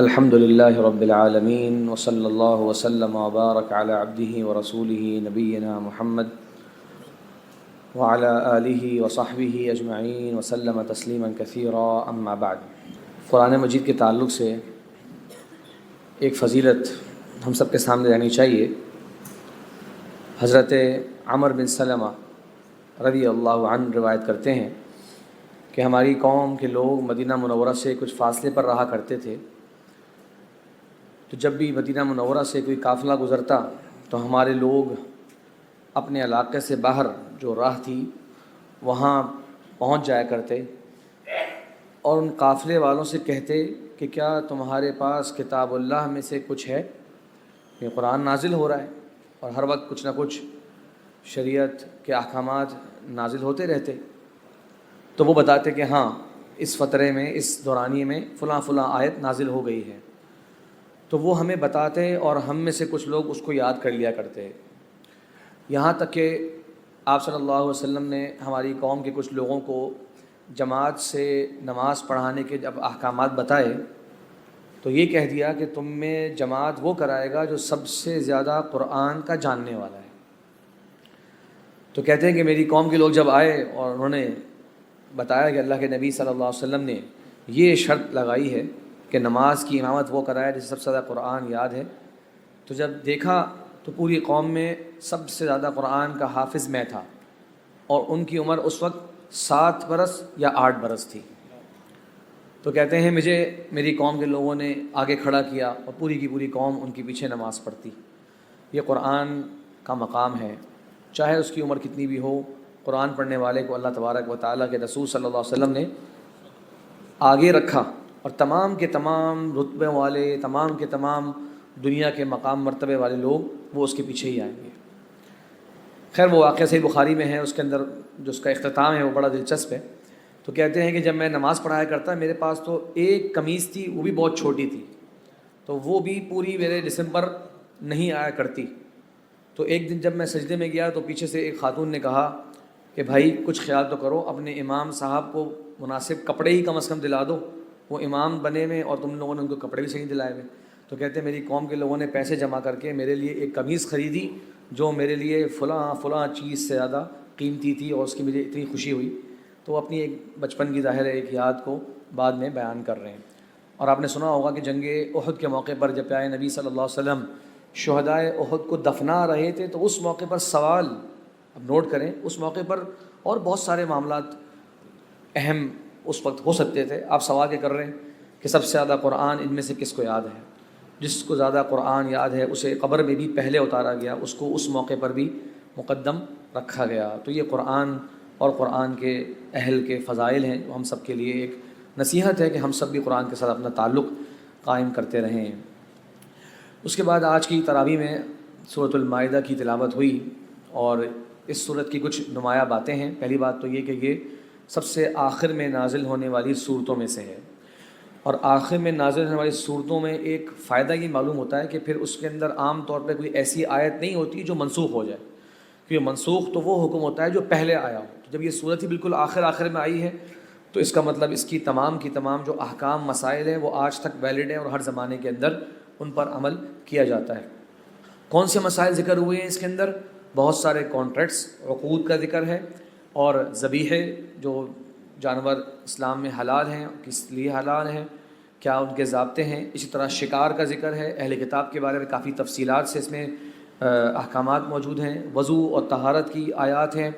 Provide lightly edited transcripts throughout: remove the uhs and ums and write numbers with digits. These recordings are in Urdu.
الحمد للہ رب العالمین وصلی اللہ وسلم وبارک علی عبدہ ورسولہ نبینا محمد وعلی آلہ وصحبہ اجمعین وسلم تسلیما کثیرا اما بعد۔ قرآن مجید کے تعلق سے ایک فضیلت ہم سب کے سامنے رہنی چاہیے۔ حضرت عمر بن سلمہ رضی اللہ عنہ روایت کرتے ہیں کہ ہماری قوم کے لوگ مدینہ منورہ سے کچھ فاصلے پر رہا کرتے تھے، تو جب بھی مدینہ منورہ سے کوئی قافلہ گزرتا تو ہمارے لوگ اپنے علاقے سے باہر جو راہ تھی وہاں پہنچ جایا کرتے اور ان قافلے والوں سے کہتے کہ کیا تمہارے پاس کتاب اللہ میں سے کچھ ہے؟ یہ قرآن نازل ہو رہا ہے اور ہر وقت کچھ نہ کچھ شریعت کے احکامات نازل ہوتے رہتے، تو وہ بتاتے کہ ہاں اس فترے میں، اس دورانیے میں فلاں فلاں آیت نازل ہو گئی ہے، تو وہ ہمیں بتاتے اور ہم میں سے کچھ لوگ اس کو یاد کر لیا کرتے۔ یہاں تک کہ آپ صلی اللہ علیہ وسلم نے ہماری قوم کے کچھ لوگوں کو جماعت سے نماز پڑھانے کے جب احکامات بتائے تو یہ کہہ دیا کہ تم میں جماعت وہ کرائے گا جو سب سے زیادہ قرآن کا جاننے والا ہے۔ تو کہتے ہیں کہ میری قوم کے لوگ جب آئے اور انہوں نے بتایا کہ اللہ کے نبی صلی اللہ علیہ وسلم نے یہ شرط لگائی ہے کہ نماز کی امامت وہ کرائے جسے سب سے زیادہ قرآن یاد ہے، تو جب دیکھا تو پوری قوم میں سب سے زیادہ قرآن کا حافظ میں تھا، اور ان کی عمر اس وقت 7 برس یا 8 برس تھی۔ تو کہتے ہیں مجھے میری قوم کے لوگوں نے آگے کھڑا کیا اور پوری کی پوری قوم ان کے پیچھے نماز پڑھتی۔ یہ قرآن کا مقام ہے، چاہے اس کی عمر کتنی بھی ہو، قرآن پڑھنے والے کو اللہ تبارک و تعالیٰ کے رسول صلی اللہ علیہ وسلم نے آگے رکھا، اور تمام کے تمام رتبے والے، تمام کے تمام دنیا کے مقام مرتبے والے لوگ وہ اس کے پیچھے ہی آئیں گے۔ خیر وہ واقعہ صحیح بخاری میں ہے، اس کے اندر جو اس کا اختتام ہے وہ بڑا دلچسپ ہے۔ تو کہتے ہیں کہ جب میں نماز پڑھایا کرتا میرے پاس تو ایک قمیص تھی، وہ بھی بہت چھوٹی تھی، تو وہ بھی پوری میرے جسم پر نہیں آیا کرتی۔ تو ایک دن جب میں سجدے میں گیا تو پیچھے سے ایک خاتون نے کہا کہ بھائی کچھ خیال تو کرو، اپنے امام صاحب کو مناسب کپڑے ہی کم از کم دلا دو، وہ امام بنے ہوئے اور تم لوگوں نے ان کو کپڑے بھی صحیح دلائے ہوئے۔ تو کہتے ہیں میری قوم کے لوگوں نے پیسے جمع کر کے میرے لیے ایک قمیص خریدی جو میرے لیے فلاں فلاں چیز سے زیادہ قیمتی تھی، اور اس کی مجھے اتنی خوشی ہوئی۔ تو وہ اپنی ایک بچپن کی ظاہر ہے ایک یاد کو بعد میں بیان کر رہے ہیں۔ اور آپ نے سنا ہوگا کہ جنگ احد کے موقع پر جب پیارے نبی صلی اللہ علیہ وسلم شہدائے احد کو دفنا رہے تھے تو اس موقع پر سوال، اب نوٹ کریں، اس موقع پر اور بہت سارے معاملات اہم اس وقت ہو سکتے تھے، آپ سوال کیا کر رہے ہیں کہ سب سے زیادہ قرآن ان میں سے کس کو یاد ہے؟ جس کو زیادہ قرآن یاد ہے اسے قبر میں بھی پہلے اتارا گیا، اس کو اس موقع پر بھی مقدم رکھا گیا۔ تو یہ قرآن اور قرآن کے اہل کے فضائل ہیں، جو ہم سب کے لیے ایک نصیحت ہے کہ ہم سب بھی قرآن کے ساتھ اپنا تعلق قائم کرتے رہیں۔ اس کے بعد آج کی تراویح میں سورۃ المائدہ کی تلاوت ہوئی، اور اس سورت کی کچھ نمایاں باتیں ہیں۔ پہلی بات تو یہ کہ یہ سب سے آخر میں نازل ہونے والی صورتوں میں سے ہے، اور آخر میں نازل ہونے والی صورتوں میں ایک فائدہ یہ معلوم ہوتا ہے کہ پھر اس کے اندر عام طور پہ کوئی ایسی آیت نہیں ہوتی جو منسوخ ہو جائے، کیونکہ منسوخ تو وہ حکم ہوتا ہے جو پہلے آیا ہو۔ تو جب یہ صورت ہی بالکل آخر میں آئی ہے تو اس کا مطلب اس کی تمام جو احکام مسائل ہیں وہ آج تک ویلڈ ہیں، اور ہر زمانے کے اندر ان پر عمل کیا جاتا ہے۔ کون سے مسائل ذکر ہوئے ہیں اس کے اندر؟ بہت سارے کانٹریکٹس، عقود کا ذکر ہے، اور ذبیحے جو جانور اسلام میں حلال ہیں، کس لیے حلال ہیں، کیا ان کے ضابطے ہیں۔ اسی طرح شکار کا ذکر ہے، اہل کتاب کے بارے میں کافی تفصیلات سے اس میں احکامات موجود ہیں۔ وضو اور طہارت کی آیات ہیں،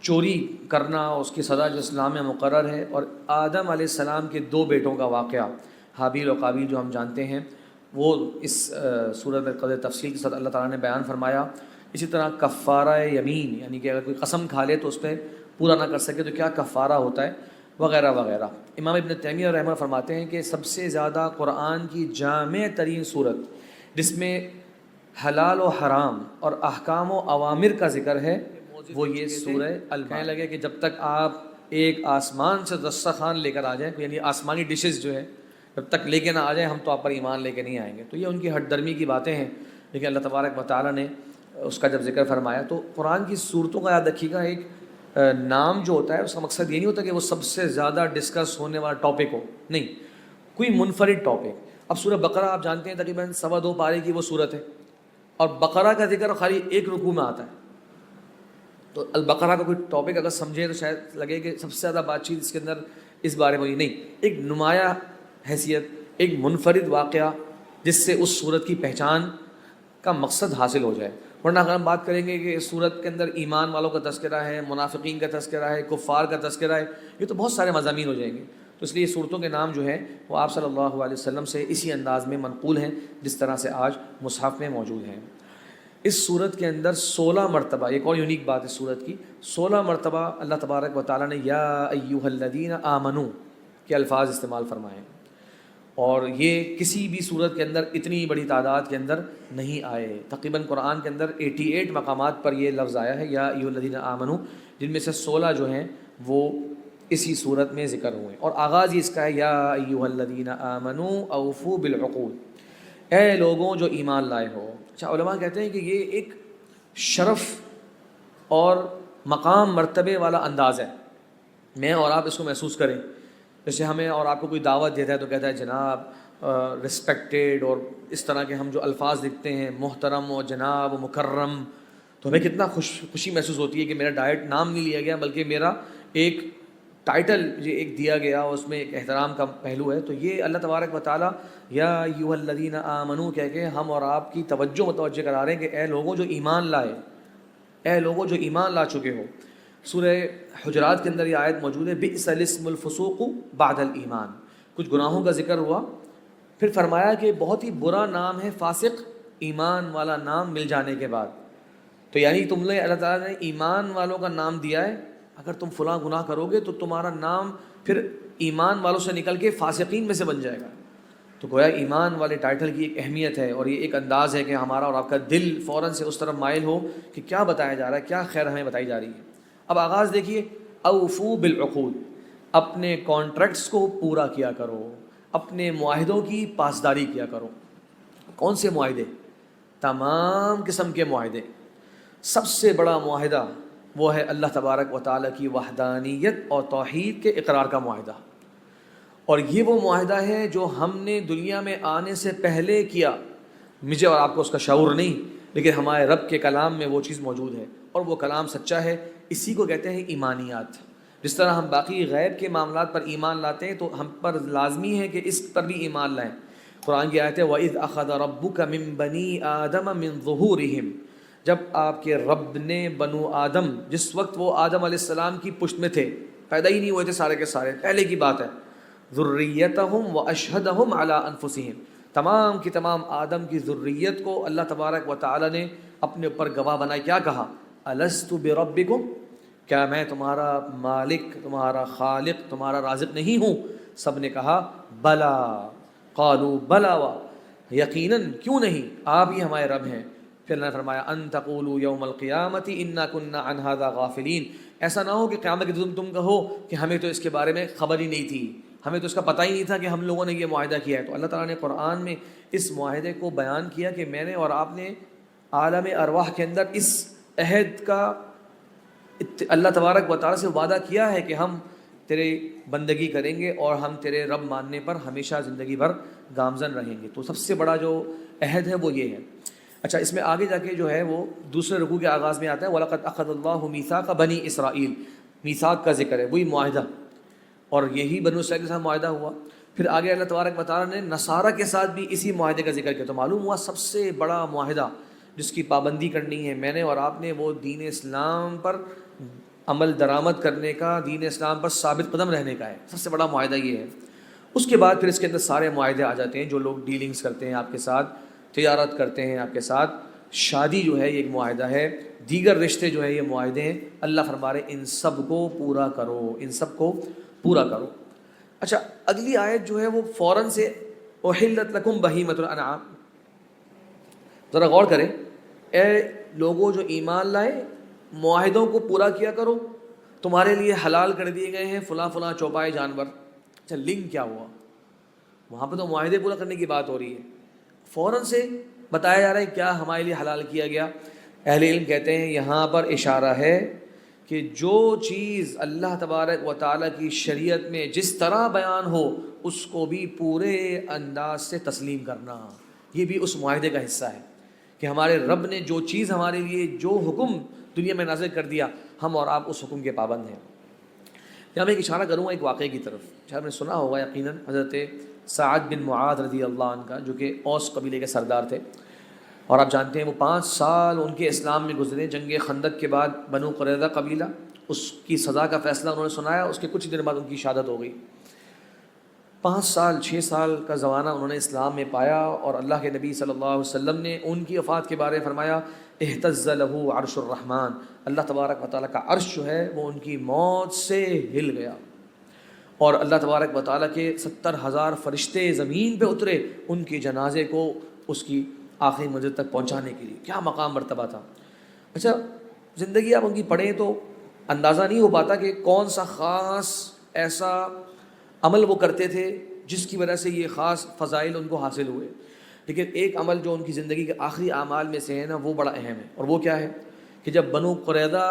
چوری کرنا اس کی سزا جو اسلام میں مقرر ہے، اور آدم علیہ السلام کے 2 بیٹوں کا واقعہ حابیل و قابیل جو ہم جانتے ہیں وہ اس سورۃ میں قدر تفصیل کے ساتھ اللہ تعالیٰ نے بیان فرمایا۔ اسی طرح کفارہ یمین، یعنی کہ اگر کوئی قسم کھا لے تو اس پہ پورا نہ کر سکے تو کیا کفارہ ہوتا ہے، وغیرہ وغیرہ۔ امام ابن تیمیہ رحمہ فرماتے ہیں کہ سب سے زیادہ قرآن کی جامع ترین صورت جس میں حلال و حرام اور احکام و اوامر کا ذکر ہے وہ یہ سورہ کہنے لگے کہ جب تک آپ ایک آسمان سے دسترخوان لے کر آ جائیں، یعنی آسمانی ڈشز جو ہے جب تک لے کے نہ آ جائیں ہم تو آپ پر ایمان لے کے نہیں آئیں گے۔ تو یہ ان کی ہٹ درمی کی باتیں ہیں، لیکن اللہ تبارک و تعالیٰ نے اس کا جب ذکر فرمایا تو قرآن کی صورتوں کا یاد رکھیے گا، ایک نام جو ہوتا ہے اس کا مقصد یہ نہیں ہوتا کہ وہ سب سے زیادہ ڈسکس ہونے والا ٹاپک ہو، نہیں، کوئی منفرد ٹاپک۔ اب سورہ بقرہ آپ جانتے ہیں تقریباً 2.25 پارے کی وہ صورت ہے، اور بقرہ کا ذکر خالی ایک رکوع میں آتا ہے. تو البقرہ کا کوئی ٹاپک اگر سمجھیں تو شاید لگے کہ سب سے زیادہ بات چیت اس کے اندر اس بارے میں نہیں، ایک نمایاں حیثیت، ایک منفرد واقعہ جس سے اس صورت کی پہچان کا مقصد حاصل ہو جائے. ورنہ اگر ہم بات کریں گے کہ اس صورت کے اندر ایمان والوں کا تذکرہ ہے، منافقین کا تذکرہ ہے، کفار کا تذکرہ ہے، یہ تو بہت سارے مضامین ہو جائیں گے. تو اس لیے صورتوں کے نام جو ہیں وہ آپ صلی اللہ علیہ وسلم سے اسی انداز میں منقول ہیں جس طرح سے آج مصحف میں موجود ہیں. اس صورت کے اندر 16 مرتبہ، ایک اور یونیک بات ہے صورت کی، 16 مرتبہ اللہ تبارک و تعالیٰ نے یا ایھا الذین آمنو کے الفاظ استعمال فرمائے ہیں، اور یہ کسی بھی صورت کے اندر اتنی بڑی تعداد کے اندر نہیں آئے. تقریباً قرآن کے اندر 88 مقامات پر یہ لفظ آیا ہے یا ایھا الذین آمنو، جن میں سے 16 جو ہیں وہ اسی صورت میں ذکر ہوئے، اور آغاز ہی اس کا ہے یا ایھا الذین آمنو اوفوا بالعقود، اے لوگوں جو ایمان لائے ہو. اچھا، علماء کہتے ہیں کہ یہ ایک شرف اور مقام مرتبے والا انداز ہے. میں اور آپ اس کو محسوس کریں، جیسے ہمیں اور آپ کو کوئی دعوت دیتا ہے تو کہتا ہے جناب، رسپیکٹیڈ، اور اس طرح کے ہم جو الفاظ لکھتے ہیں محترم و جناب و مکرم، تو ہمیں کتنا خوشی محسوس ہوتی ہے کہ میرا ڈائریکٹ نام نہیں لیا گیا بلکہ میرا ایک ٹائٹل جو ایک دیا گیا، اس میں ایک احترام کا پہلو ہے. تو یہ اللہ تبارک و تعالیٰ یا ایھا الذین آمنو کہہ کے ہم اور آپ کی توجہ متوجہ کرا رہے ہیں کہ اے لوگوں جو ایمان لائے، اے لوگوں جو ایمان لا چکے ہو. سورہ حجرات کے اندر یہ آیت موجود ہے، بئس الاسم الفسوق بعد الایمان. کچھ گناہوں کا ذکر ہوا، پھر فرمایا کہ بہت ہی برا نام ہے فاسق ایمان والا نام مل جانے کے بعد. تو یعنی تم نے اللہ تعالیٰ نے ایمان والوں کا نام دیا ہے، اگر تم فلاں گناہ کرو گے تو تمہارا نام پھر ایمان والوں سے نکل کے فاسقین میں سے بن جائے گا. تو گویا ایمان والے ٹائٹل کی ایک اہمیت ہے، اور یہ ایک انداز ہے کہ ہمارا اور آپ کا دل فوراً سے اس طرف مائل ہو کہ کیا بتایا جا رہا ہے، کیا خیر ہمیں بتائی جا رہی ہے. اب آغاز دیکھیے، اوفو بالعقود، اپنے کانٹریکٹس کو پورا کیا کرو، اپنے معاہدوں کی پاسداری کیا کرو. کون سے معاہدے؟ تمام قسم کے معاہدے. سب سے بڑا معاہدہ وہ ہے اللہ تبارک و تعالیٰ کی وحدانیت اور توحید کے اقرار کا معاہدہ. اور یہ وہ معاہدہ ہے جو ہم نے دنیا میں آنے سے پہلے کیا. مجھے اور آپ کو اس کا شعور نہیں، لیکن ہمارے رب کے کلام میں وہ چیز موجود ہے، اور وہ کلام سچا ہے. اسی کو کہتے ہیں ایمانیات. جس طرح ہم باقی غیب کے معاملات پر ایمان لاتے ہیں تو ہم پر لازمی ہے کہ اس پر بھی ایمان لائیں. قرآن کی آیت ہے وَإِذْ أَخَذَ رَبُّكَ مِن بَنِي آدَمَ مِن ظُهُورِهِمْ، جب آپ کے رب نے بنو آدم، جس وقت وہ آدم علیہ السلام کی پشت میں تھے، پیدا ہی نہیں ہوئے تھے سارے کے سارے، پہلے کی بات ہے، ذُرِّيَّتَهُمْ وَأَشْهَدَهُمْ عَلَىٰ أَنفُسِهِمْ، تمام کی تمام آدم کی ذریت کو اللہ تبارک و تعالی نے اپنے اوپر گواہ بنایا. کیا کہا؟ أَلَسْتُ بِرَبِّكُمْ، کیا میں تمہارا مالک، تمہارا خالق، تمہارا رازق نہیں ہوں؟ سب نے کہا بلا، قالوا بلا، یقیناً کیوں نہیں، آپ ہی ہمارے رب ہیں. پھر اللہ نے فرمایا ان تقولوا یوم القیامت انا کنا عن ھذا غافلین، ایسا نہ ہو کہ قیامت کے دن تم کہو کہ ہمیں تو اس کے بارے میں خبر ہی نہیں تھی، ہمیں تو اس کا پتہ ہی نہیں تھا کہ ہم لوگوں نے یہ معاہدہ کیا ہے. تو اللہ تعالیٰ نے قرآن میں اس معاہدے کو بیان کیا کہ میں نے اور آپ نے عالم ارواح کے اندر اس عہد کا اللہ تبارک و تعالیٰ سے وعدہ کیا ہے کہ ہم تیرے بندگی کریں گے اور ہم تیرے رب ماننے پر ہمیشہ زندگی بھر گامزن رہیں گے. تو سب سے بڑا جو عہد ہے وہ یہ ہے. اچھا، اس میں آگے جا کے جو ہے وہ دوسرے رکوع کے آغاز میں آتا ہے وَلَقَدْ أَخَذَ اللَّهُ مِيثَاقَ بَنِي إِسْرَائِيل، میثاق کا ذکر ہے، وہی معاہدہ، اور یہی بنو اسرائیل کے ساتھ معاہدہ ہوا. پھر آگے اللہ تبارک و تعالیٰ نے نصارہ کے ساتھ بھی اسی معاہدے کا ذکر کیا. تو معلوم ہوا سب سے بڑا معاہدہ جس کی پابندی کرنی ہے میں نے اور آپ نے، وہ دین اسلام پر عمل درآمد کرنے کا، دین اسلام پر ثابت قدم رہنے کا ہے. سب سے بڑا معاہدہ یہ ہے. اس کے بعد پھر اس کے اندر سارے معاہدے آ جاتے ہیں. جو لوگ ڈیلنگز کرتے ہیں آپ کے ساتھ، تجارت کرتے ہیں آپ کے ساتھ، شادی جو ہے یہ ایک معاہدہ ہے، دیگر رشتے جو ہے یہ معاہدے ہیں. اللہ فرما رہے ان سب کو پورا کرو، ان سب کو پورا کرو. اچھا، اگلی آیت جو ہے وہ فوراً سے احلت لکم بہیمۃ الانعام. ذرا غور کریں، اے لوگوں جو ایمان لائے، معاہدوں کو پورا کیا کرو، تمہارے لیے حلال کر دیے گئے ہیں فلاں فلاں چوپائے جانور. اچھا، لنک کیا ہوا؟ وہاں پہ تو معاہدے پورا کرنے کی بات ہو رہی ہے، فوراً سے بتایا جا رہا ہے کیا ہمارے لیے حلال کیا گیا. اہل علم کہتے ہیں یہاں پر اشارہ ہے کہ جو چیز اللہ تبارک و تعالیٰ کی شریعت میں جس طرح بیان ہو اس کو بھی پورے انداز سے تسلیم کرنا. یہ بھی اس معاہدے کا حصہ ہے کہ ہمارے رب نے جو چیز ہمارے لیے جو حکم دنیا میں نازل کر دیا ہم اور آپ اس حکم کے پابند ہیں. یہاں میں ایک اشارہ کروں گا ایک واقعے کی طرف. شاید نے سنا ہوگا یقیناً حضرت سعد بن معاذ رضی اللہ عنہ کا، جو کہ اوس قبیلے کے سردار تھے، اور آپ جانتے ہیں وہ 5 سال ان کے اسلام میں گزرے. جنگ خندق کے بعد بنو قریظہ قبیلہ اس کی سزا کا فیصلہ انہوں نے سنایا. اس کے کچھ دن بعد ان کی شہادت ہو گئی. 5 سال 6 سال کا زمانہ انہوں نے اسلام میں پایا، اور اللہ کے نبی صلی اللہ علیہ وسلم نے ان کی وفات کے بارے میں فرمایا اہتز لہ عرش الرحمن، اللہ تبارک و تعالیٰ کا عرش جو ہے وہ ان کی موت سے ہل گیا، اور اللہ تبارک و تعالیٰ کے 70,000 فرشتے زمین پہ اترے ان کے جنازے کو اس کی آخری منزل تک پہنچانے کے لیے. کیا مقام مرتبہ تھا. اچھا زندگی آپ ان کی پڑھیں تو اندازہ نہیں ہو پاتا کہ کون سا خاص ایسا عمل وہ کرتے تھے جس کی وجہ سے یہ خاص فضائل ان کو حاصل ہوئے. لیکن ایک عمل جو ان کی زندگی کے آخری اعمال میں سے ہے نا، وہ بڑا اہم ہے. اور وہ کیا ہے کہ جب بنو قریظہ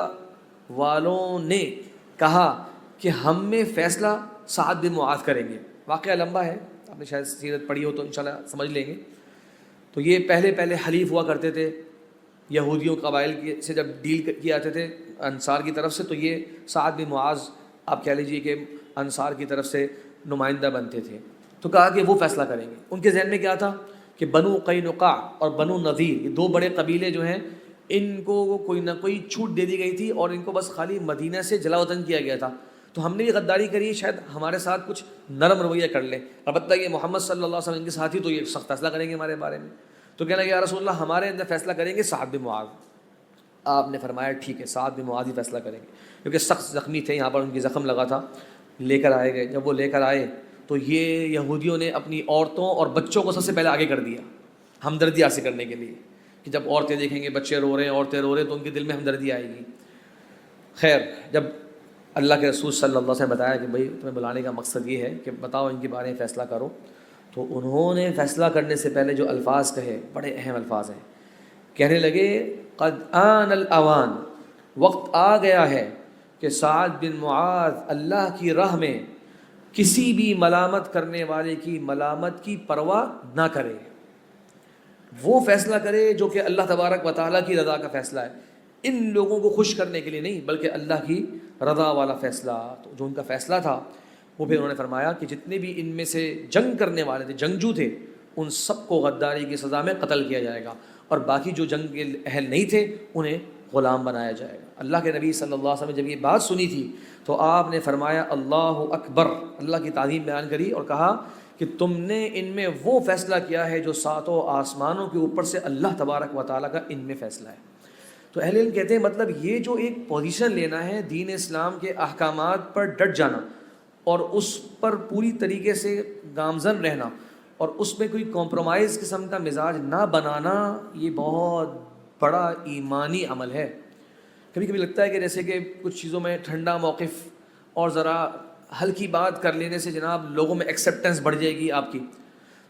والوں نے کہا کہ ہم میں فیصلہ سعد بن معاذ کریں گے. واقعہ لمبا ہے، آپ نے شاید سیرت پڑھی ہو تو انشاءاللہ سمجھ لیں گے. تو یہ پہلے حلیف ہوا کرتے تھے یہودیوں قبائل سے. جب ڈیل کیے آتے تھے انصار کی طرف سے تو یہ سعد بن معاذ آپ کہہ لیجیے کہ انصار کی طرف سے نمائندہ بنتے تھے. تو کہا کہ وہ فیصلہ کریں گے. ان کے ذہن میں کیا تھا کہ بنو قینقاع اور بنو نذیر، یہ 2 بڑے قبیلے جو ہیں، ان کو کوئی نہ کوئی چھوٹ دے دی گئی تھی اور ان کو بس خالی مدینہ سے جلا وطن کیا گیا تھا. تو ہم نے یہ غداری کری، شاید ہمارے ساتھ کچھ نرم رویہ کر لیں. البتہ یہ محمد صلی اللہ علیہ وسلم کے ساتھی تو یہ سخت فیصلہ کریں گے ہمارے بارے میں. تو کہنا کہ یا رسول اللہ ہمارے اندر فیصلہ کریں گے سعد بن معاذ. آپ نے فرمایا ٹھیک ہے سعد بن معاذ ہی فیصلہ کریں گے، کیونکہ سخت زخمی تھے، یہاں پر ان کی زخم لگا تھا. لے کر آئے گئے. جب وہ لے کر آئے تو یہ یہودیوں نے اپنی عورتوں اور بچوں کو سب سے پہلے آگے کر دیا ہمدردی حاصل کرنے کے لیے، کہ جب عورتیں دیکھیں گے بچے رو رہے ہیں، عورتیں رو رہے ہیں، تو ان کے دل میں ہمدردی آئے گی. خیر جب اللہ کے رسول صلی اللہ علیہ وسلم نے بتایا کہ بھائی تمہیں بلانے کا مقصد یہ ہے کہ بتاؤ ان کے بارے میں فیصلہ کرو، تو انہوں نے فیصلہ کرنے سے پہلے جو الفاظ کہے بڑے اہم الفاظ ہیں. کہنے لگے قد آن الاوان، وقت آ گیا ہے کہ سعد بن معاذ اللہ کی راہ میں کسی بھی ملامت کرنے والے کی ملامت کی پرواہ نہ کرے. وہ فیصلہ کرے جو کہ اللہ تبارک و تعالیٰ کی رضا کا فیصلہ ہے، ان لوگوں کو خوش کرنے کے لیے نہیں بلکہ اللہ کی رضا والا فیصلہ. تو جو ان کا فیصلہ تھا وہ پھر انہوں نے فرمایا کہ جتنے بھی ان میں سے جنگ کرنے والے تھے، جنگجو تھے، ان سب کو غداری کی سزا میں قتل کیا جائے گا، اور باقی جو جنگ کے اہل نہیں تھے انہیں غلام بنایا جائے گا. اللہ کے نبی صلی اللہ علیہ وسلم نے جب یہ بات سنی تھی تو آپ نے فرمایا اللہ اکبر، اللہ کی تعظیم بیان کری اور کہا کہ تم نے ان میں وہ فیصلہ کیا ہے جو 7 آسمانوں کے اوپر سے اللہ تبارک و تعالیٰ کا ان میں فیصلہ ہے. تو اہل علم کہتے ہیں مطلب یہ جو ایک پوزیشن لینا ہے، دین اسلام کے احکامات پر ڈٹ جانا اور اس پر پوری طریقے سے گامزن رہنا اور اس میں کوئی کمپرومائز قسم کا مزاج نہ بنانا، یہ بہت بڑا ایمانی عمل ہے. کبھی کبھی لگتا ہے کہ جیسے کہ کچھ چیزوں میں ٹھنڈا موقف اور ذرا ہلکی بات کر لینے سے جناب لوگوں میں ایکسیپٹنس بڑھ جائے گی آپ کی.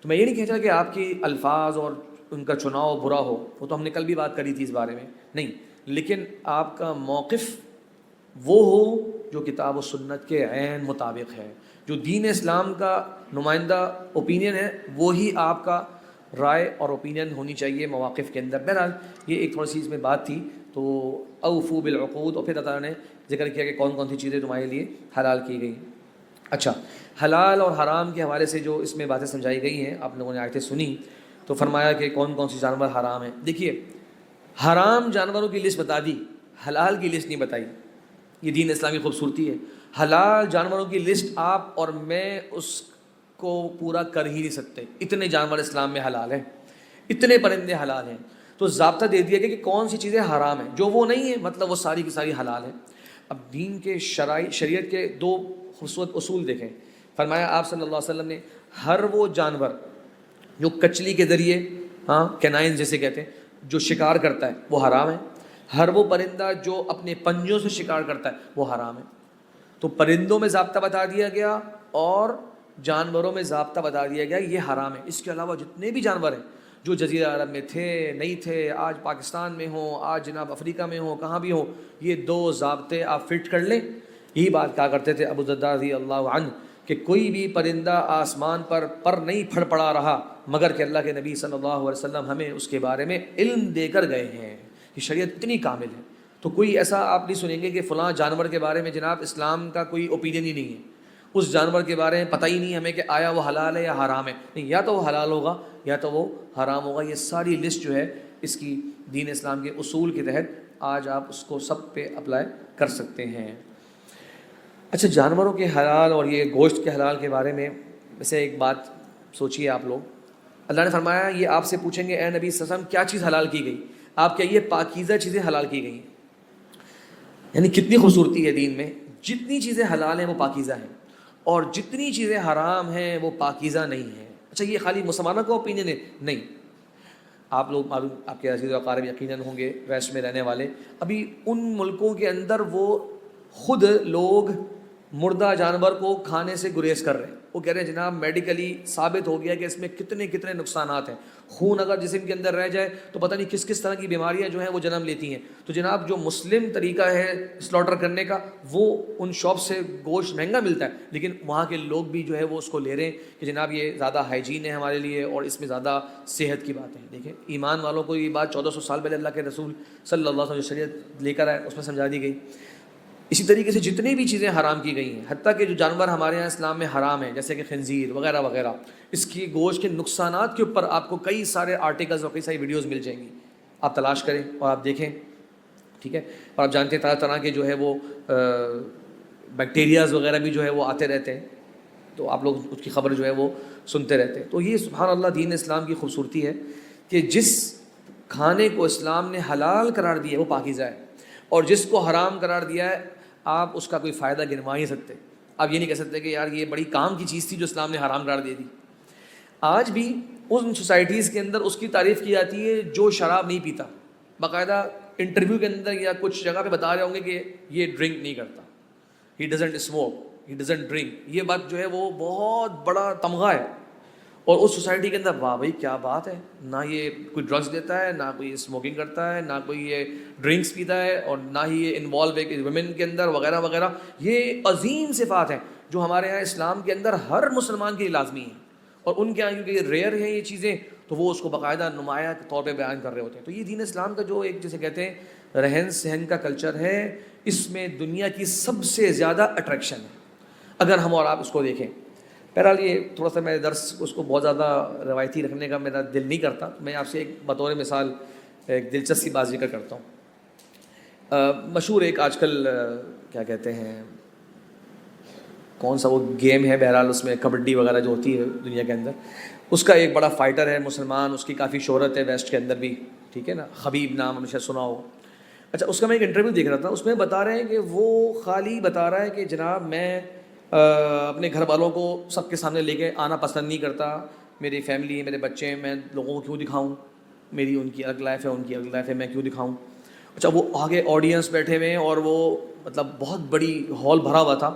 تو میں یہ نہیں کہتا کہ آپ کی الفاظ اور ان کا چناؤ برا ہو، وہ تو ہم نے کل بھی بات کری تھی اس بارے میں، نہیں، لیکن آپ کا موقف وہ ہو جو کتاب و سنت کے عین مطابق ہے، جو دین اسلام کا نمائندہ اوپینین ہے وہی آپ کا رائے اور اوپینین ہونی چاہیے مواقف کے اندر. بہرحال یہ ایک تھوڑی سی اس میں بات تھی. تو اوفو بالعقود، اور پھر اللہ تعالیٰ نے ذکر کیا کہ کون کون سی چیزیں تمہارے لیے حلال کی گئی. اچھا، حلال اور حرام کے حوالے سے جو اس میں باتیں سمجھائی گئی ہیں، آپ لوگوں نے آیتیں سنی تو فرمایا کہ کون کون سی جانور حرام ہیں. دیکھیے حرام جانوروں کی لسٹ بتا دی، حلال کی لسٹ نہیں بتائی. یہ دین اسلامی خوبصورتی ہے. حلال جانوروں کی لسٹ آپ اور میں اس کو پورا کر ہی نہیں سکتے. اتنے جانور اسلام میں حلال ہیں، اتنے پرندے حلال ہیں. تو ضابطہ دے دیا گیا کہ کون سی چیزیں حرام ہیں، جو وہ نہیں ہیں مطلب وہ ساری کی ساری حلال ہیں. اب دین کے شریعت کے 2 خوبصورت اصول دیکھیں. فرمایا آپ صلی اللہ علیہ وسلم نے ہر وہ جانور جو کچلی کے ذریعے کینائن جیسے کہتے ہیں جو شکار کرتا ہے وہ حرام ہے. ہر وہ پرندہ جو اپنے پنجوں سے شکار کرتا ہے وہ حرام ہے. تو پرندوں میں ضابطہ بتا دیا گیا اور جانوروں میں ضابطہ بتا دیا گیا یہ حرام ہے. اس کے علاوہ جتنے بھی جانور ہیں جو جزیرہ عرب میں تھے نہیں تھے، آج پاکستان میں ہوں، آج جناب افریقہ میں ہوں، کہاں بھی ہوں، یہ 2 ضابطے آپ فٹ کر لیں. یہی بات کہا کرتے تھے ابو الدرداء رضی اللہ عنہ کہ کوئی بھی پرندہ آسمان پر نہیں پھڑ پڑا رہا مگر کہ اللہ کے نبی صلی اللہ علیہ وسلم ہمیں اس کے بارے میں علم دے کر گئے ہیں. یہ شریعت اتنی کامل ہے. تو کوئی ایسا آپ نہیں سنیں گے کہ فلاں جانور کے بارے میں جناب اسلام کا کوئی اوپینین ہی نہیں ہے, اس جانور کے بارے میں پتہ ہی نہیں ہمیں کہ آیا وہ حلال ہے یا حرام ہے. نہیں, یا تو وہ حلال ہوگا یا تو وہ حرام ہوگا. یہ ساری لسٹ جو ہے اس کی دین اسلام کے اصول کے تحت آج آپ اس کو سب پہ اپلائی کر سکتے ہیں. اچھا, جانوروں کے حلال اور یہ گوشت کے حلال کے بارے میں ویسے ایک بات سوچیے آپ لوگ. اللہ نے فرمایا یہ آپ سے پوچھیں گے اے نبی صلی اللہ علیہ وسلم کیا چیز حلال کی گئی, آپ کہیے پاکیزہ چیزیں حلال کی گئی ہیں. یعنی کتنی خوبصورتی ہے دین میں, جتنی چیزیں حلال ہیں وہ پاکیزہ ہیں اور جتنی چیزیں حرام ہیں وہ پاکیزہ نہیں ہیں. اچھا, یہ خالی مسلمانوں کا اوپینین ہے؟ نہیں. آپ لوگ معلوم, آپ کے عزیز و اقارب یقیناً ہوں گے ویسٹ میں رہنے والے, ابھی ان ملکوں کے اندر وہ خود لوگ مردہ جانور کو کھانے سے گریز کر رہے ہیں. وہ کہہ رہے ہیں جناب میڈیکلی ثابت ہو گیا کہ اس میں کتنے کتنے نقصانات ہیں. خون اگر جسم کے اندر رہ جائے تو پتہ نہیں کس کس طرح کی بیماریاں جو ہیں وہ جنم لیتی ہیں. تو جناب جو مسلم طریقہ ہے سلاٹر کرنے کا وہ ان شاپ سے گوشت مہنگا ملتا ہے, لیکن وہاں کے لوگ بھی جو ہے وہ اس کو لے رہے ہیں کہ جناب یہ زیادہ ہائیجین ہے ہمارے لیے اور اس میں زیادہ صحت کی بات ہے. دیکھیں ایمان والوں کو یہ بات 1400 سال پہلے اللہ کے رسول صلی اللہ علیہ وسلم جو شریعت لے کر آئے اس میں سمجھا دی گئی. اسی طریقے سے جتنی بھی چیزیں حرام کی گئی ہیں, حتیٰ کہ جو جانور ہمارے یہاں اسلام میں حرام ہیں جیسے کہ خنزیر وغیرہ وغیرہ, اس کی گوشت کے نقصانات کے اوپر آپ کو کئی سارے آرٹیکلز اور کئی ساری ویڈیوز مل جائیں گی. آپ تلاش کریں اور آپ دیکھیں, ٹھیک ہے. اور آپ جانتے ہیں طرح طرح کے جو ہے وہ بیکٹیریاز وغیرہ بھی جو ہے وہ آتے رہتے ہیں, تو آپ لوگ اس کی خبر جو ہے وہ سنتے رہتے ہیں. تو یہ سبحان اللہ دین اسلام کی خوبصورتی ہے کہ جس کھانے کو اسلام نے حلال قرار دیا ہے وہ پاکیزہ ہے, اور جس کو حرام قرار دیا ہے آپ اس کا کوئی فائدہ گنوا ہی سکتے. آپ یہ نہیں کہہ سکتے کہ یار یہ بڑی کام کی چیز تھی جو اسلام نے حرام قرار دے دی. آج بھی ان سوسائٹیز کے اندر اس کی تعریف کی جاتی ہے جو شراب نہیں پیتا. باقاعدہ انٹرویو کے اندر یا کچھ جگہ پہ بتا رہے ہوں گے کہ یہ ڈرنک نہیں کرتا, he doesn't smoke, he doesn't drink. یہ بات جو ہے وہ بہت بڑا تمغہ ہے, اور اس سوسائٹی کے اندر واہ بھائی کیا بات ہے, نہ یہ کوئی ڈرگس دیتا ہے, نہ کوئی اسموکنگ کرتا ہے, نہ کوئی یہ ڈرنکس پیتا ہے, اور نہ ہی یہ انوالو ہے ویمن کے اندر وغیرہ وغیرہ. یہ عظیم صفات ہیں جو ہمارے یہاں اسلام کے اندر ہر مسلمان کے لیے لازمی ہیں, اور ان کے یہاں کیونکہ یہ ریئر ہیں یہ چیزیں تو وہ اس کو باقاعدہ نمایاں طور پہ بیان کر رہے ہوتے ہیں. تو یہ دین اسلام کا جو ایک جسے کہتے ہیں رہن سہن کا کلچر ہے, اس میں دنیا کی سب سے زیادہ اٹریکشن ہے اگر ہم اور آپ اس کو دیکھیں. بہرحال یہ تھوڑا سا میرے درس اس کو بہت زیادہ روایتی رکھنے کا میرا دل نہیں کرتا. میں آپ سے ایک بطور مثال ایک دلچسپ سی بات ذکر کرتا ہوں. مشہور ایک آج کل کیا کہتے ہیں کون سا وہ گیم ہے, بہرحال اس میں کبڈی وغیرہ جو ہوتی ہے دنیا کے اندر, اس کا ایک بڑا فائٹر ہے مسلمان, اس کی کافی شہرت ہے ویسٹ کے اندر بھی, ٹھیک ہے نا, خبیب نام ہمیشہ سنا ہو. اچھا, اس کا میں ایک انٹرویو دیکھ رہا تھا, اس میں بتا رہے ہیں کہ وہ خالی بتا رہا ہے کہ جناب میں اپنے گھر والوں کو سب کے سامنے لے کے آنا پسند نہیں کرتا, میری فیملی ہے, میرے بچے ہیں, میں لوگوں کو کیوں دکھاؤں, میری ان کی الگ لائف ہے, ان کی الگ لائف ہے, میں کیوں دکھاؤں. اچھا, وہ آگے آڈینس بیٹھے ہوئے ہیں اور وہ مطلب بہت بڑی ہال بھرا ہوا تھا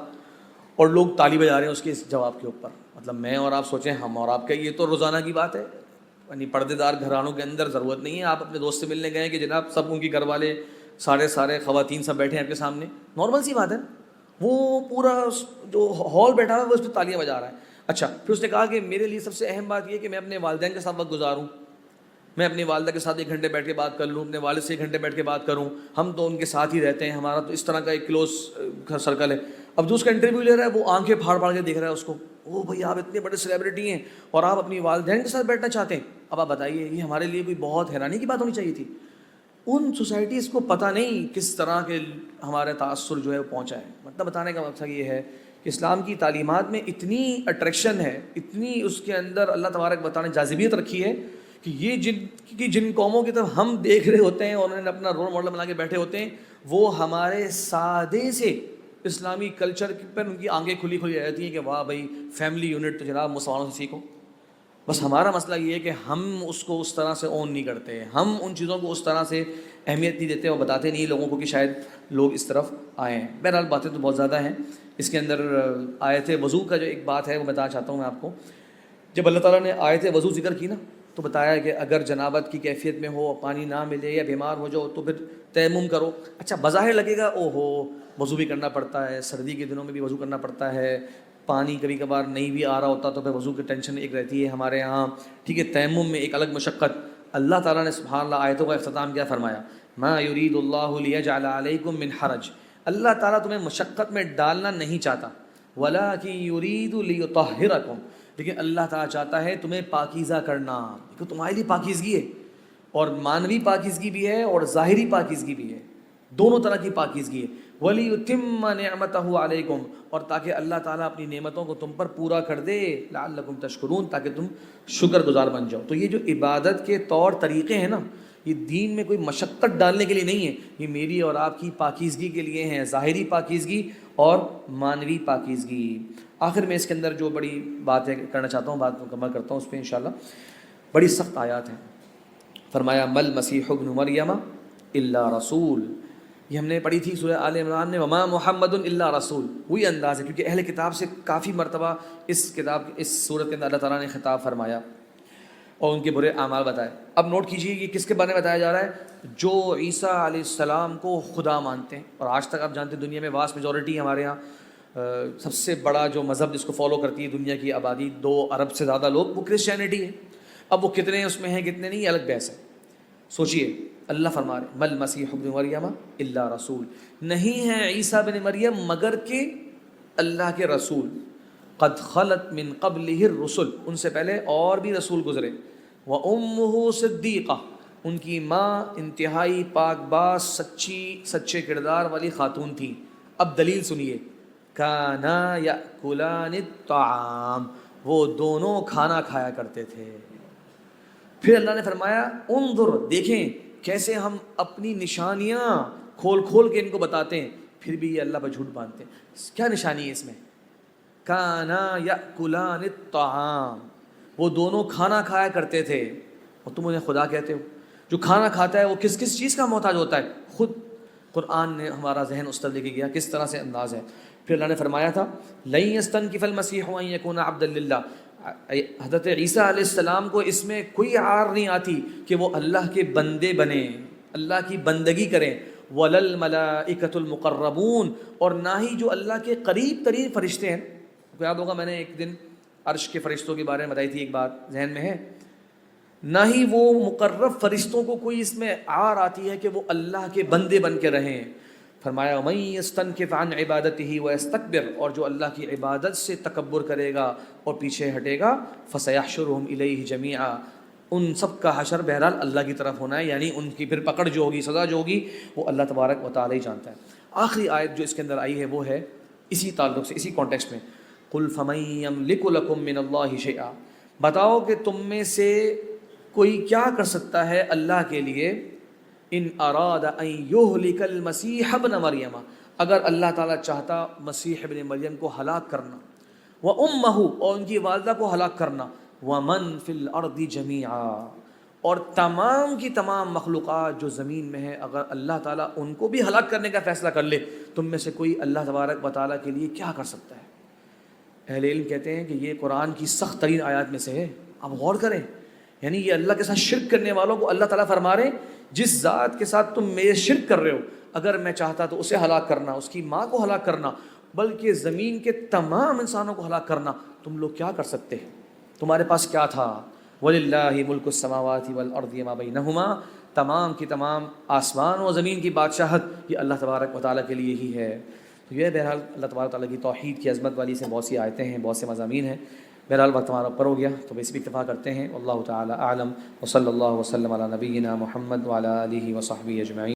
اور لوگ تالی بجا رہے ہیں اس کے اس جواب کے اوپر. مطلب میں اور آپ سوچیں, ہم اور آپ کا یہ تو روزانہ کی بات ہے, یعنی پردے دار گھرانوں کے اندر ضرورت نہیں ہے آپ اپنے دوست سے ملنے گئے کہ جناب سب ان کے گھر والے سارے خواتین سب بیٹھے ہیں آپ کے سامنے, نارمل سی بات ہے. وہ پورا جو ہال بیٹھا ہے وہ اس پہ تالیاں بجا رہا ہے. اچھا, پھر اس نے کہا کہ میرے لیے سب سے اہم بات یہ کہ میں اپنے والدین کے ساتھ وقت گزاروں, میں اپنی والدہ کے ساتھ 1 گھنٹے بیٹھ کے بات کر لوں, اپنے والد سے 1 گھنٹے بیٹھ کے بات کروں, ہم تو ان کے ساتھ ہی رہتے ہیں, ہمارا تو اس طرح کا ایک کلوز سرکل ہے. اب جو اس کا انٹرویو لے رہا ہے وہ آنکھیں پھاڑ پھاڑ کے دیکھ رہا ہے اس کو, او بھائی آپ اتنے بڑے سیلیبریٹی ہیں اور آپ اپنی والدین کے ساتھ بیٹھنا چاہتے ہیں. اب آپ بتائیے, یہ ہمارے لیے کوئی بہت حیرانی کی بات ہونی چاہیے تھی. ان سوسائٹیز کو پتہ نہیں کس طرح کے ہمارے تاثر جو ہے وہ پہنچا ہے. مطلب بتانے کا مقصد یہ ہے کہ اسلام کی تعلیمات میں اتنی اٹریکشن ہے, اتنی اس کے اندر اللہ تبارک بتانے جاذبیت رکھی ہے کہ یہ جن قوموں کی طرف ہم دیکھ رہے ہوتے ہیں اور انہوں نے اپنا رول ماڈل بنا کے بیٹھے ہوتے ہیں, وہ ہمارے سادے سے اسلامی کلچر پر ان کی آنکھیں کھلی کھلی رہتی ہیں کہ واہ بھائی فیملی یونٹ تو جناب مسلمانوں سے سیکھو. بس ہمارا مسئلہ یہ ہے کہ ہم اس کو اس طرح سے اون نہیں کرتے, ہم ان چیزوں کو اس طرح سے اہمیت نہیں دیتے اور بتاتے نہیں لوگوں کو کہ شاید لوگ اس طرف آئے ہیں. بہرحال باتیں تو بہت زیادہ ہیں. اس کے اندر آیت وضو کا جو ایک بات ہے وہ بتانا چاہتا ہوں میں آپ کو. جب اللہ تعالیٰ نے آیت وضو ذکر کی نا تو بتایا کہ اگر جنابت کی کیفیت میں ہو, پانی نہ ملے یا بیمار ہو جاؤ تو پھر تیمم کرو. اچھا, بظاہر لگے گا او ہو وضو بھی کرنا پڑتا ہے, سردی کے دنوں میں بھی وضو کرنا پڑتا ہے, پانی کبھی کبھار نہیں بھی آ رہا ہوتا تو پھر وضو کی ٹینشن ایک رہتی ہے ہمارے یہاں، ٹھیک ہے، تیمم میں ایک الگ مشقت۔ اللہ تعالیٰ نے سبحان اللہ آیتوں کا اختتام کیا فرمایا، ما یرید اللہ لیجعل علیکم من حرج، اللہ تعالیٰ تمہیں مشقت میں ڈالنا نہیں چاہتا، ولکن یرید لیطہرکم، لیکن اللہ تعالیٰ چاہتا ہے تمہیں پاکیزہ کرنا، کہ تمہارے لیے پاکیزگی ہے، اور معنوی پاکیزگی بھی ہے اور ظاہری پاکیزگی بھی ہے، دونوں طرح کی پاکیزگی ہے۔ وَلِيُتِمَّ نِعْمَتَهُ عَلَيْكُمْ، اور تاکہ اللہ تعالیٰ اپنی نعمتوں کو تم پر پورا کر دے، لَعَلَّكُمْ تَشْكُرُونَ، تاکہ تم شکر گزار بن جاؤ۔ تو یہ جو عبادت کے طور طریقے ہیں نا، یہ دین میں کوئی مشقت ڈالنے کے لیے نہیں ہے، یہ میری اور آپ کی پاکیزگی کے لیے ہیں، ظاہری پاکیزگی اور معنوی پاکیزگی۔ آخر میں اس کے اندر جو بڑی باتیں کرنا چاہتا ہوں، بات مکمل کرتا ہوں اس پہ انشاءاللہ، بڑی سخت آیات ہیں۔ فرمایا مل مسیح ابن مریم الا رسول، یہ ہم نے پڑھی تھی سورہ آل عمران میں، وما محمد الا رسول، وہی انداز ہے، کیونکہ اہل کتاب سے کافی مرتبہ اس سورت کے اندر اللہ تعالیٰ نے خطاب فرمایا اور ان کے برے اعمال بتائے۔ اب نوٹ کیجئے یہ کس کے بارے میں بتایا جا رہا ہے، جو عیسیٰ علیہ السلام کو خدا مانتے ہیں، اور آج تک آپ جانتے ہیں دنیا میں واس میجورٹی ہمارے یہاں سب سے بڑا جو مذہب جس کو فالو کرتی ہے دنیا کی آبادی 2 ارب سے زیادہ لوگ، وہ کرسچینٹی ہے۔ اب وہ کتنے اس میں ہیں کتنے نہیں، یہ الگ بحث ہے۔ سوچئے اللہ فرما رہے مل مسیح ابن مریم الا رسول، نہیں ہے عیسیٰ بن مریم مگر کہ اللہ کے رسول، قد خلت من قبلہ الرسل، ان سے پہلے اور بھی رسول گزرے، وامہ صدیقہ، ان کی ماں انتہائی پاک باز سچے کردار والی خاتون تھی۔ اب دلیل سنیے، کانا یاکلان الطعام، وہ دونوں کھانا کھایا کرتے تھے۔ پھر اللہ نے فرمایا انظر، دیکھیں کیسے ہم اپنی نشانیاں کھول کھول کے ان کو بتاتے ہیں، پھر بھی یہ اللہ پر جھوٹ باندھتے ہیں۔ کیا نشانی ہے اس میں، کانا یاکلان الطعام، وہ دونوں کھانا کھایا کرتے تھے، اور تم انہیں خدا کہتے ہو۔ جو کھانا کھاتا ہے وہ کس کس چیز کا محتاج ہوتا ہے، خود قرآن نے ہمارا ذہن اس طرح لے کے گیا کس طرح سے انداز ہے۔ پھر اللہ نے فرمایا تھا لن یستنکف المسیح ان یکون عبدا للہ، حضرت عیسیٰ علیہ السلام کو اس میں کوئی عار نہیں آتی کہ وہ اللہ کے بندے بنیں، اللہ کی بندگی کریں، وَلَا الْمَلَائِكَةُ الْمُقَرَّبُونَ، اور نہ ہی جو اللہ کے قریب ترین فرشتے ہیں۔ کو یاد ہوگا میں نے ایک دن عرش کے فرشتوں کے بارے میں بتائی تھی، ایک بات ذہن میں ہے، نہ ہی وہ مقرب فرشتوں کو کوئی اس میں عار آتی ہے کہ وہ اللہ کے بندے بن کے رہیں۔ فرمایا وَمَن يَسْتَنْكِفْ عَنْ عِبَادَتِهِ وَيَسْتَكْبِرْ، اور جو اللہ کی عبادت سے تکبر کرے گا اور پیچھے ہٹے گا، فَسَيَحْشُرُهُمْ إِلَيْهِ جَمِيعًا، ان سب کا حشر بہرحال اللہ کی طرف ہونا ہے، یعنی ان کی پھر پکڑ جو ہوگی، سزا جو ہوگی، وہ اللہ تبارک و تعالی ہی جانتا ہے۔ آخری آیت جو اس کے اندر آئی ہے وہ ہے اسی تعلق سے، اسی کانٹیکسٹ میں، قُلْ فَمَن يَمْلِكُ لَكُم مِّنَ اللَّهِ شَيْئًا، بتاؤ کہ تم میں سے کوئی کیا کر سکتا ہے اللہ کے لیے، ان اراد ان یہلک المسیح ابن مریم، اگر اللہ تعالیٰ چاہتا مسیح ابن مریم کو ہلاک کرنا، وامہ، اور ان کی والدہ کو ہلاک کرنا، ومن فی الارض جمیعا، اور تمام کی تمام مخلوقات جو زمین میں ہے، اگر اللہ تعالیٰ ان کو بھی ہلاک کرنے کا فیصلہ کر لے، تم میں سے کوئی اللہ تبارک و تعالیٰ کے لیے کیا کر سکتا ہے؟ اہل علم کہتے ہیں کہ یہ قرآن کی سخت ترین آیات میں سے ہے۔ آپ غور کریں، یعنی یہ اللہ کے ساتھ شرک کرنے والوں کو اللہ تعالیٰ فرما رہے ہیں جس ذات کے ساتھ تم میرے شرک کر رہے ہو، اگر میں چاہتا تو اسے ہلاک کرنا، اس کی ماں کو ہلاک کرنا، بلکہ زمین کے تمام انسانوں کو ہلاک کرنا، تم لوگ کیا کر سکتے ہیں؟ تمہارے پاس کیا تھا؟ وَلِلَّهِ مُلْكُ السَّمَاوَاتِ وَالْأَرْضِ وَمَا بَيْنَهُمَا، تمام کی تمام آسمان و زمین کی بادشاہت یہ اللہ تبارک و تعالیٰ کے لیے ہی ہے۔ تو یہ بہرحال اللہ تبارک و تعالیٰ کی توحید کی عظمت والی سے بہت سی آیتیں ہیں، بہت سے مضامین ہیں۔ بہرحال وقت ہمارا اوپر ہو گیا تو بس بھی اکتفا کرتے ہیں۔ واللہ تعالیٰ اعلم، وصلی اللہ وسلم علی نبینا محمد وعلی آلہ وصحبہ اجمعین۔